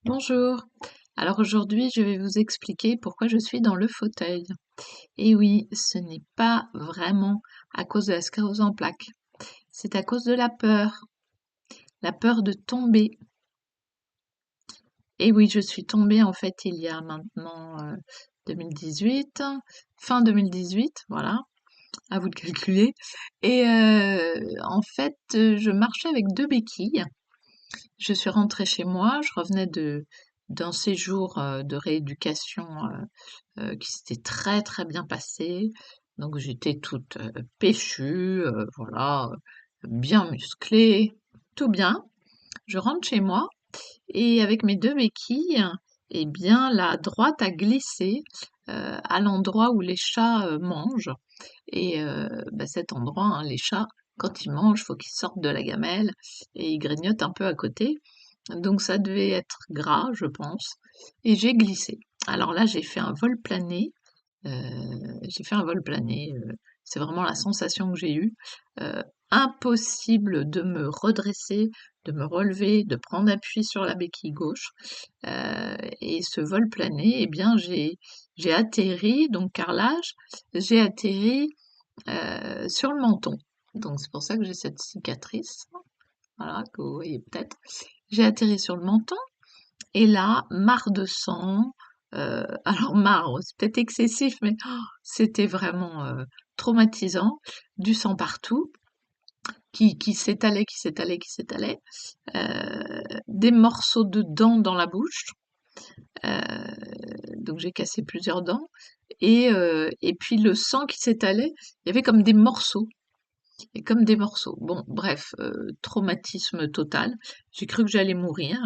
Bonjour. Alors aujourd'hui, je vais vous expliquer pourquoi je suis dans le fauteuil. Et oui, ce n'est pas vraiment à cause de la sclérose en plaques. C'est à cause de la peur de tomber. Et oui, je suis tombée en fait il y a maintenant 2018, fin 2018, voilà, à vous de calculer. Et en fait, je marchais avec deux béquilles. Je suis rentrée chez moi, je revenais d'un séjour de rééducation qui s'était très très bien passé. Donc j'étais toute péchue, voilà, bien musclée, tout bien. Je rentre chez moi et avec mes deux béquilles, eh bien la droite a glissé à l'endroit où les chats mangent. Et bah, cet endroit, hein, les chats, quand ils mangent, faut qu'ils sortent de la gamelle et ils grignotent un peu à côté. Donc ça devait être gras, je pense, et j'ai glissé. Alors là, j'ai fait un vol plané, c'est vraiment la sensation que j'ai eue. Heu, Impossible de me redresser, de me relever, de prendre appui sur la béquille gauche, et ce vol plané, eh bien, j'ai atterri, donc carrelage, j'ai atterri, sur le menton. Donc c'est pour ça que j'ai cette cicatrice, voilà, que vous voyez peut-être. J'ai atterri sur le menton et là, mare de sang, alors mare, c'est peut-être excessif, mais c'était vraiment traumatisant. Du sang partout, qui s'étalait, qui s'étalait, qui s'étalait. Des morceaux de dents dans la bouche. Donc j'ai cassé plusieurs dents. Et puis le sang qui s'étalait, il y avait comme des morceaux. Et comme des morceaux. Bon, bref, traumatisme total. J'ai cru que j'allais mourir.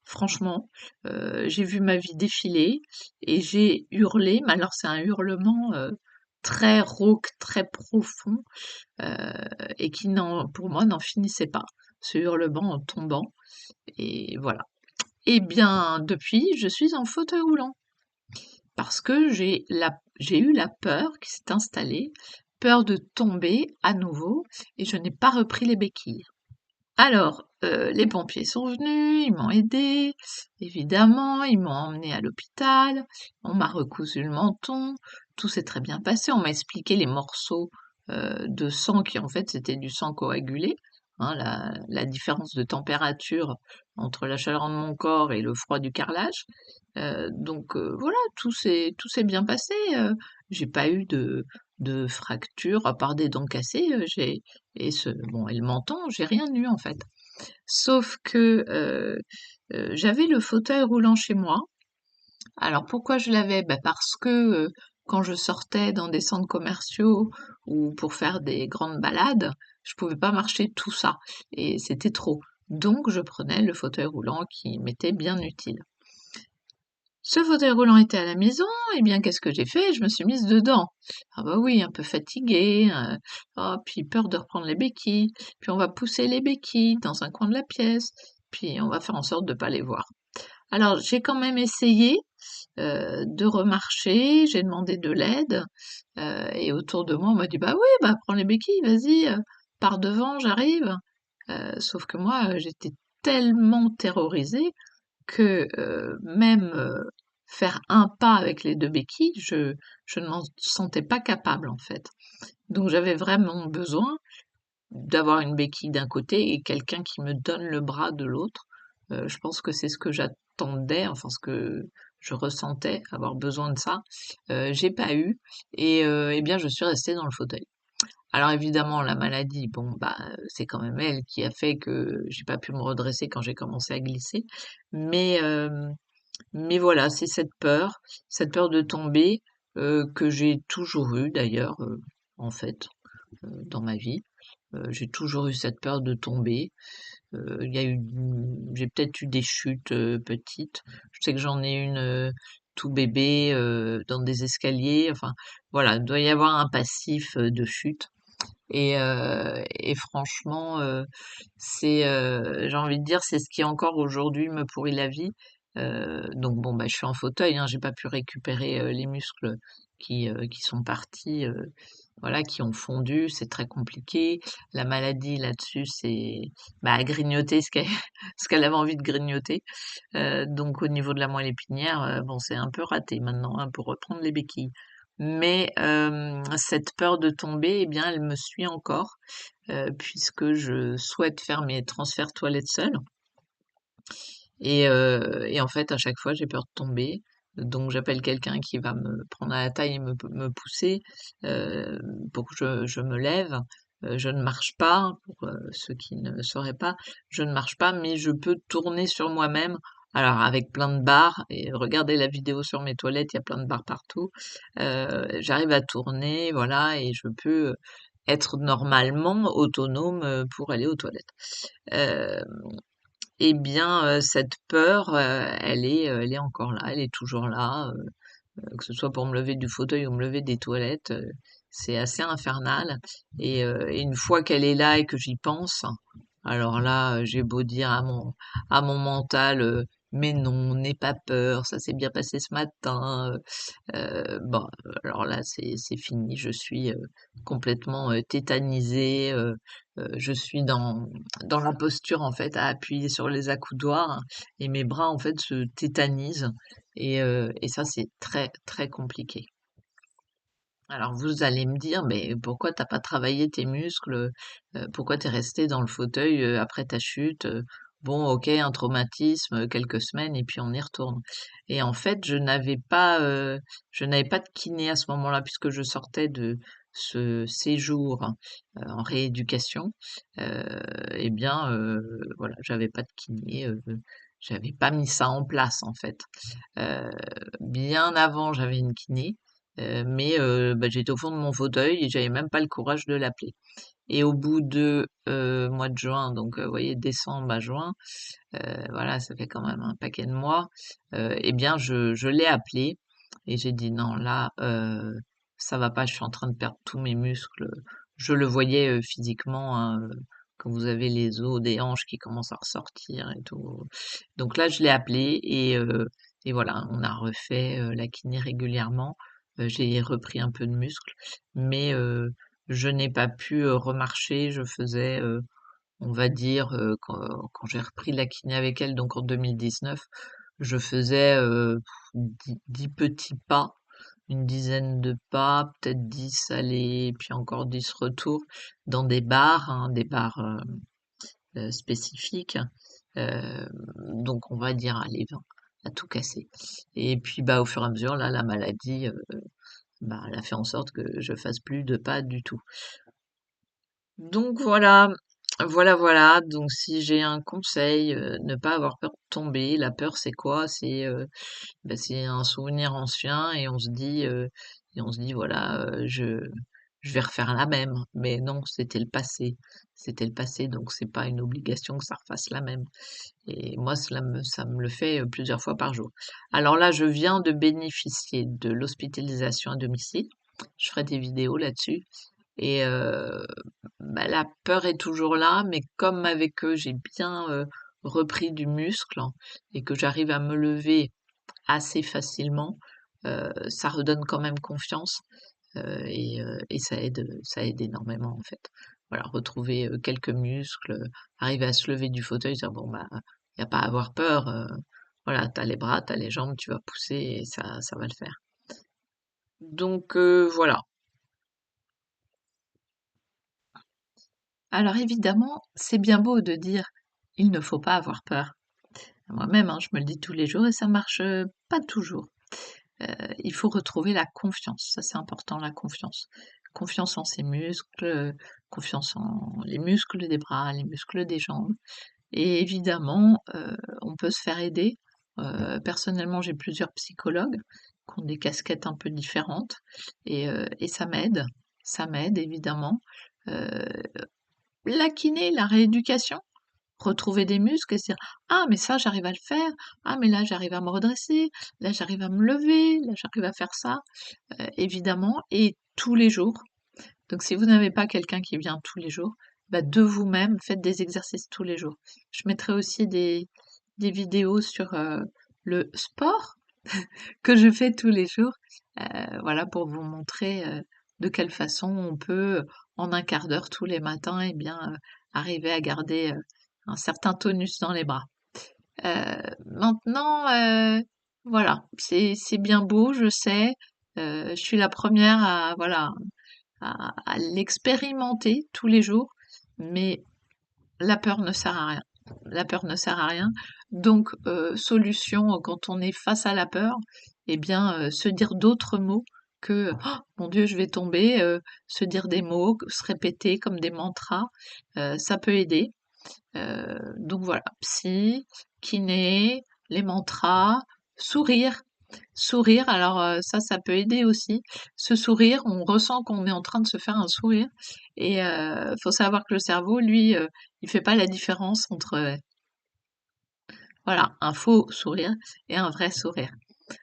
Franchement, j'ai vu ma vie défiler et j'ai hurlé, mais alors c'est un hurlement très rauque, très profond, heu, et qui pour moi, n'en finissait pas. Ce hurlement en tombant, et voilà. Et bien, depuis, je suis en fauteuil roulant parce que j'ai eu la peur qui s'est installée, peur de tomber à nouveau, et je n'ai pas repris les béquilles. Alors, les pompiers sont venus, ils m'ont aidée, évidemment, ils m'ont emmenée à l'hôpital, on m'a recousu le menton, tout s'est très bien passé, on m'a expliqué les morceaux de sang qui en fait c'était du sang coagulé, hein, la différence de température entre la chaleur de mon corps et le froid du carrelage. Donc voilà, tout s'est bien passé, j'ai pas eu de fracture à part des dents cassées, j'ai et le menton, j'ai rien eu en fait. Sauf que, j'avais le fauteuil roulant chez moi. Alors pourquoi je l'avais? Bah, parce que, quand je sortais dans des centres commerciaux ou pour faire des grandes balades, je pouvais pas marcher tout ça et c'était trop. Donc je prenais le fauteuil roulant qui m'était bien utile. Ce fauteuil roulant était à la maison, et bien qu'est-ce que j'ai fait? Je me suis mise dedans. Ah bah oui, un peu fatiguée, oh, puis peur de reprendre les béquilles, puis on va pousser les béquilles dans un coin de la pièce, puis on va faire en sorte de pas les voir. Alors j'ai quand même essayé de remarcher, j'ai demandé de l'aide, et autour de moi on m'a dit: «Bah oui, bah prends les béquilles, vas-y, pars devant, j'arrive». Sauf que moi, j'étais tellement terrorisée que même faire un pas avec les deux béquilles, je ne m'en sentais pas capable en fait. Donc j'avais vraiment besoin d'avoir une béquille d'un côté et quelqu'un qui me donne le bras de l'autre. Je pense que c'est ce que j'attendais, enfin ce que je ressentais, avoir besoin de ça. J'ai pas eu, et bien je suis restée dans le fauteuil. Alors évidemment la maladie, bon bah, c'est quand même elle qui a fait que j'ai pas pu me redresser quand j'ai commencé à glisser. Mais voilà, c'est cette peur de tomber, que j'ai toujours eue d'ailleurs, en fait, dans ma vie. J'ai toujours eu cette peur de tomber. Il y a eu J'ai peut-être eu des chutes, petites. Je sais que j'en ai une, tout bébé, dans des escaliers, enfin voilà, il doit y avoir un passif, de chute. Et franchement, j'ai envie de dire, c'est ce qui encore aujourd'hui me pourrit la vie. Donc bon, bah, je suis en fauteuil, hein, j'ai pas pu récupérer, les muscles qui sont partis, voilà, qui ont fondu, c'est très compliqué. La maladie là-dessus, c'est, bah, à grignoter ce qu'elle avait envie de grignoter. Donc au niveau de la moelle épinière, bon, c'est un peu raté maintenant, hein, pour reprendre les béquilles. Mais cette peur de tomber, eh bien, elle me suit encore, puisque je souhaite faire mes transferts toilettes seule. Et en fait, à chaque fois, j'ai peur de tomber. Donc j'appelle quelqu'un qui va me prendre à la taille et me pousser, heu, pour que je me lève. Je ne marche pas, pour, ceux qui ne sauraient pas, je ne marche pas, mais je peux tourner sur moi-même. Alors avec plein de barres et regardez la vidéo sur mes toilettes, il y a plein de barres partout. J'arrive à tourner, voilà, et je peux, être normalement autonome, pour aller aux toilettes. Heu eh bien, cette peur, elle est encore là, elle est toujours là, que ce soit pour me lever du fauteuil ou me lever des toilettes, c'est assez infernal et une fois qu'elle est là et que j'y pense, alors là, j'ai beau dire à mon mental, «Mais non, n'aie pas peur, ça s'est bien passé ce matin», bon, alors là, c'est fini. Je suis, complètement, tétanisée, je suis dans la posture, en fait, à appuyer sur les accoudoirs et mes bras, en fait, se tétanisent et ça, c'est très, très compliqué. Alors vous allez me dire: «Mais pourquoi t'as pas travaillé tes muscles, pourquoi t'es resté dans le fauteuil, après ta chute?» Bon, OK, un traumatisme, quelques semaines et puis on y retourne. Et en fait, je n'avais pas de kiné à ce moment-là puisque je sortais de ce séjour, en rééducation. Et bien, voilà, j'avais pas de kiné, j'avais pas mis ça en place, en fait. Heu, Bien avant, j'avais une kiné, mais bah, j'étais au fond de mon fauteuil et j'avais même pas le courage de l'appeler. Et au bout de, mois de juin, donc vous voyez décembre à juin, voilà, ça fait quand même un paquet de mois, et bien je l'ai appelé et j'ai dit: «Non là, ça va pas, je suis en train de perdre tous mes muscles». Je le voyais, physiquement, hein, quand vous avez les os des hanches qui commencent à ressortir et tout. Donc là, je l'ai appelé et voilà, on a refait, la kiné régulièrement. J'ai repris un peu de muscle, mais je n'ai pas pu, remarcher. Je faisais, on va dire, quand j'ai repris la kiné avec elle, donc en 2019, je faisais, 10 petits pas, une dizaine de pas, peut-être 10 allées, puis encore 10 retours dans des barres, hein, des barres, spécifiques. Donc on va dire, allez 20 à tout casser. Et puis, bah, au fur et à mesure, là, la maladie, bah, elle a fait en sorte que je fasse plus de pas du tout. Donc voilà, voilà. Donc si j'ai un conseil, ne pas avoir peur de tomber. La peur, c'est quoi? Bah, c'est un souvenir ancien et on se dit voilà, je vais refaire la même. Mais non, c'était le passé. C'était le passé, donc c'est pas une obligation que ça refasse la même. Et moi, ça me le fait, plusieurs fois par jour. Alors là, je viens de bénéficier de l'hospitalisation à domicile. Je ferai des vidéos là-dessus et bah, la peur est toujours là, mais comme avec eux, j'ai bien, repris du muscle et que j'arrive à me lever assez facilement, ça redonne quand même confiance, et ça aide énormément, en fait. Voilà, retrouver, quelques muscles, arriver à se lever du fauteuil, dire: «Bon, bah, il y a pas à avoir peur, voilà, t'as les bras, t'as les jambes, tu vas pousser et ça va le faire». Donc voilà. Alors évidemment, c'est bien beau de dire: «Il ne faut pas avoir peur». Moi-même, hein, je me le dis tous les jours et ça marche, pas toujours. Heu, il faut retrouver la confiance, ça c'est important, la confiance. Confiance en ses muscles, confiance en les muscles des bras, les muscles des jambes et évidemment, on peut se faire aider. Personnellement, j'ai plusieurs psychologues qui ont des casquettes un peu différentes et ça m'aide évidemment. Heu, la kiné, la rééducation, retrouver des muscles et se dire: «Ah mais ça j'arrive à le faire. Ah mais là j'arrive à me redresser. Là j'arrive à me lever. Là j'arrive à faire ça». Évidemment et tous les jours. Donc si vous n'avez pas quelqu'un qui vient tous les jours, bah, de vous-même, faites des exercices tous les jours. Je mettrai aussi des vidéos sur, le sport que je fais tous les jours, voilà pour vous montrer, de quelle façon on peut, en un quart d'heure tous les matins et bien, arriver à garder, un certain tonus dans les bras. Maintenant, voilà, c'est bien beau, je sais. Je suis la première à voilà à l'expérimenter tous les jours, mais la peur ne sert à rien. La peur ne sert à rien. Donc, solution quand on est face à la peur, eh bien, se dire d'autres mots que «Oh mon Dieu, je vais tomber», se dire des mots, se répéter comme des mantras, ça peut aider. Donc voilà, psy, kiné, les mantras, sourire. Sourire, alors ça peut aider aussi. Ce sourire, on ressent qu'on est en train de se faire un sourire et faut savoir que le cerveau, lui, il fait pas la différence entre, voilà, un faux sourire et un vrai sourire.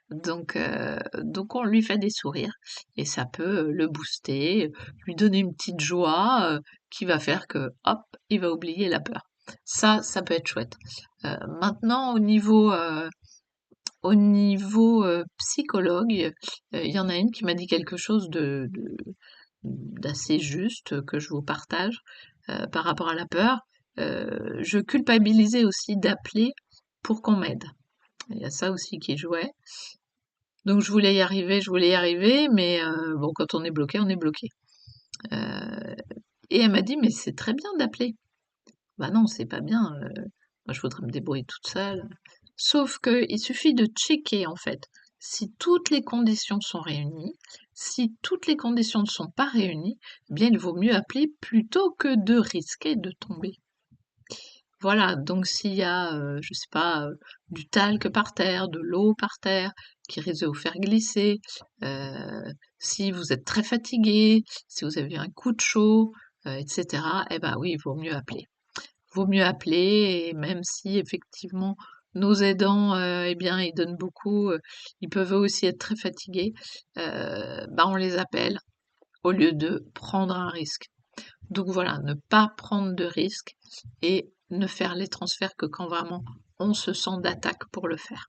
Donc on lui fait des sourires et ça peut, le booster, lui donner une petite joie, qui va faire que, hop, il va oublier la peur. Ça peut être chouette. Maintenant au niveau psychologue, il y en a une qui m'a dit quelque chose d'assez juste, que je vous partage, par rapport à la peur. Je culpabilisais aussi d'appeler pour qu'on m'aide. Il y a ça aussi qui jouait. Donc je voulais y arriver, mais bon, quand on est bloqué, on est bloqué. Heu et elle m'a dit: «Mais c'est très bien d'appeler». Bah non, c'est pas bien, moi je voudrais me débrouiller toute seule. Sauf qu'il suffit de checker en fait, si toutes les conditions sont réunies. Si toutes les conditions ne sont pas réunies, eh bien il vaut mieux appeler plutôt que de risquer de tomber. Voilà, donc s'il y a, je sais pas, du talc par terre, de l'eau par terre qui risque de vous faire glisser, si vous êtes très fatigué, si vous avez un coup de chaud, et cetera, eh ben oui, il vaut mieux appeler. Vaut mieux appeler et même si effectivement nos aidants, eh bien, ils donnent beaucoup, ils peuvent eux aussi être très fatigués, bah, on les appelle au lieu de prendre un risque. Donc voilà, ne pas prendre de risques et ne faire les transferts que quand vraiment on se sent d'attaque pour le faire.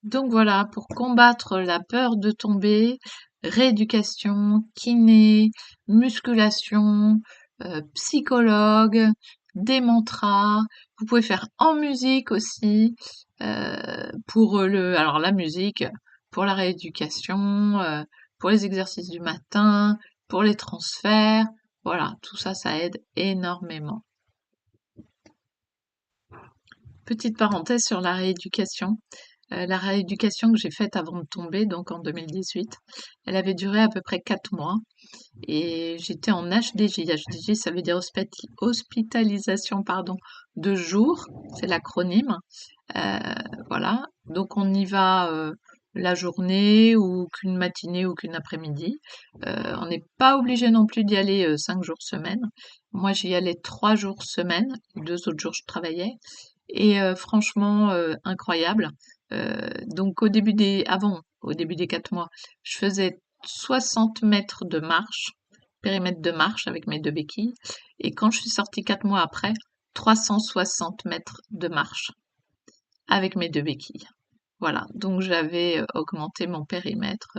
Donc voilà, pour combattre la peur de tomber, rééducation, kiné, musculation, psychologue, des mantras. Vous pouvez faire en musique aussi, pour alors la musique, pour la rééducation, pour les exercices du matin, pour les transferts. Voilà, tout ça, ça aide énormément. Petite parenthèse sur la rééducation. La rééducation que j'ai faite avant de tomber, donc en 2018, elle avait duré à peu près 4 mois et j'étais en HDJ. HDJ, ça veut dire hospitalisation, pardon, de jour, c'est l'acronyme. Heu, voilà, donc on y va, la journée ou qu'une matinée ou qu'une après-midi. On n'est pas obligé non plus d'y aller, 5 jours semaine. Moi, j'y allais 3 jours semaine, les 2 autres jours je travaillais et franchement, incroyable. Donc au début des 4 mois, je faisais 60 mètres de marche, périmètre de marche avec mes 2 béquilles et quand je suis sortie 4 mois après, 360 mètres de marche avec mes 2 béquilles. Voilà, donc j'avais, augmenté mon périmètre,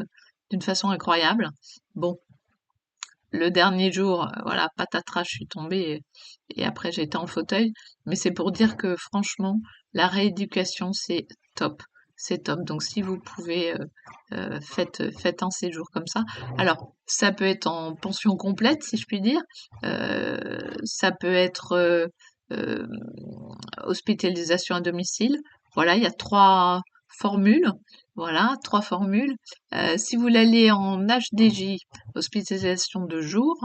d'une façon incroyable. Bon, le dernier jour, voilà, patatras, je suis tombée et après j'étais en fauteuil. Mais c'est pour dire que franchement, la rééducation, c'est top. C'est top. Donc si vous pouvez, faites un séjour comme ça. Alors, ça peut être en pension complète, si je puis dire. Ça peut être hem, hospitalisation à domicile. Voilà, il y a 3 formules. Voilà, 3 formules. Si vous l'allez en HDJ, hospitalisation de jour,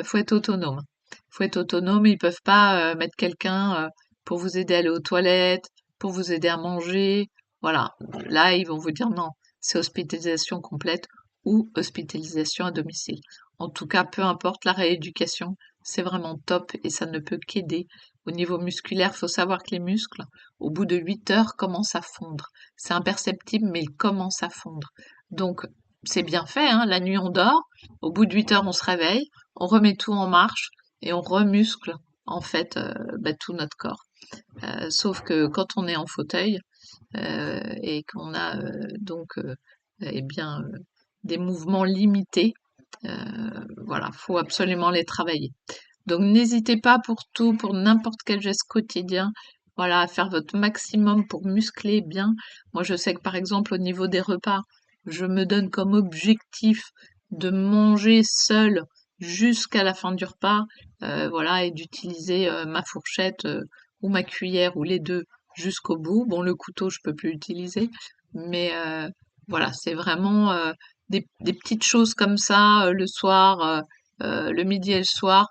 faut être autonome. Faut être autonome, ils peuvent pas, mettre quelqu'un, pour vous aider à aller aux toilettes, pour vous aider à manger. Voilà, là, ils vont vous dire: «Non, c'est hospitalisation complète ou hospitalisation à domicile». En tout cas, peu importe, la rééducation, c'est vraiment top et ça ne peut qu'aider. Au niveau musculaire, faut savoir que les muscles, au bout de 8 heures, commencent à fondre. C'est imperceptible, mais ils commencent à fondre. Donc, c'est bien fait, hein, la nuit on dort, au bout de 8 heures on se réveille, on remet tout en marche et on remuscle en fait bah, tout notre corps. Sauf que quand on est en fauteuil et qu'on a donc eh bien des mouvements limités, voilà, faut absolument les travailler. Donc n'hésitez pas pour tout, pour n'importe quel geste quotidien, voilà, à faire votre maximum pour muscler bien. Moi, je sais que par exemple, au niveau des repas, je me donne comme objectif de manger seule jusqu'à la fin du repas, voilà, et d'utiliser ma fourchette ou ma cuillère ou les deux jusqu'au bout. Bon, le couteau, je peux plus l'utiliser, mais voilà, c'est vraiment des petites choses comme ça le soir, le midi et le soir.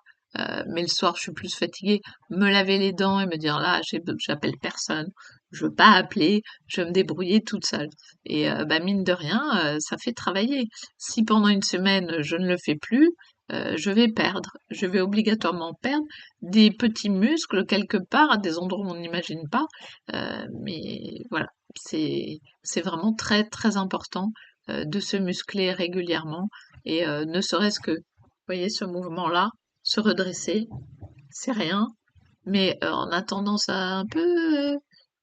Mais le soir, je suis plus fatiguée. Me laver les dents et me dire là, j'appelle personne. Je veux pas appeler. Je vais me débrouiller toute seule. Et bah mine de rien, ça fait travailler. Si pendant une semaine je ne le fais plus, je vais perdre. Je vais obligatoirement perdre des petits muscles quelque part à des endroits où on n'imagine pas. Mais voilà, c'est vraiment très très important de se muscler régulièrement et ne serait-ce que, vous voyez, ce mouvement-là, se redresser, c'est rien, mais on a tendance à un peu,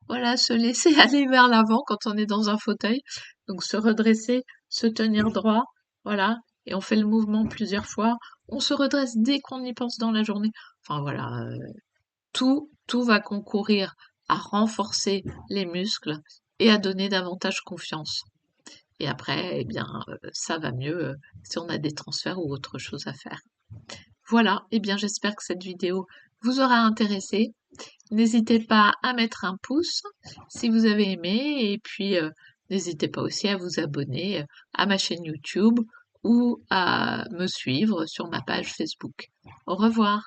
voilà, se laisser aller vers l'avant quand on est dans un fauteuil. Donc se redresser, se tenir droit, voilà, et on fait le mouvement plusieurs fois. On se redresse dès qu'on y pense dans la journée. Enfin voilà, tout va concourir à renforcer les muscles et à donner davantage confiance. Et après, eh bien, ça va mieux si on a des transferts ou autre chose à faire. Voilà, eh bien j'espère que cette vidéo vous aura intéressé. N'hésitez pas à mettre un pouce si vous avez aimé et puis n'hésitez pas aussi à vous abonner à ma chaîne YouTube ou à me suivre sur ma page Facebook. Au revoir.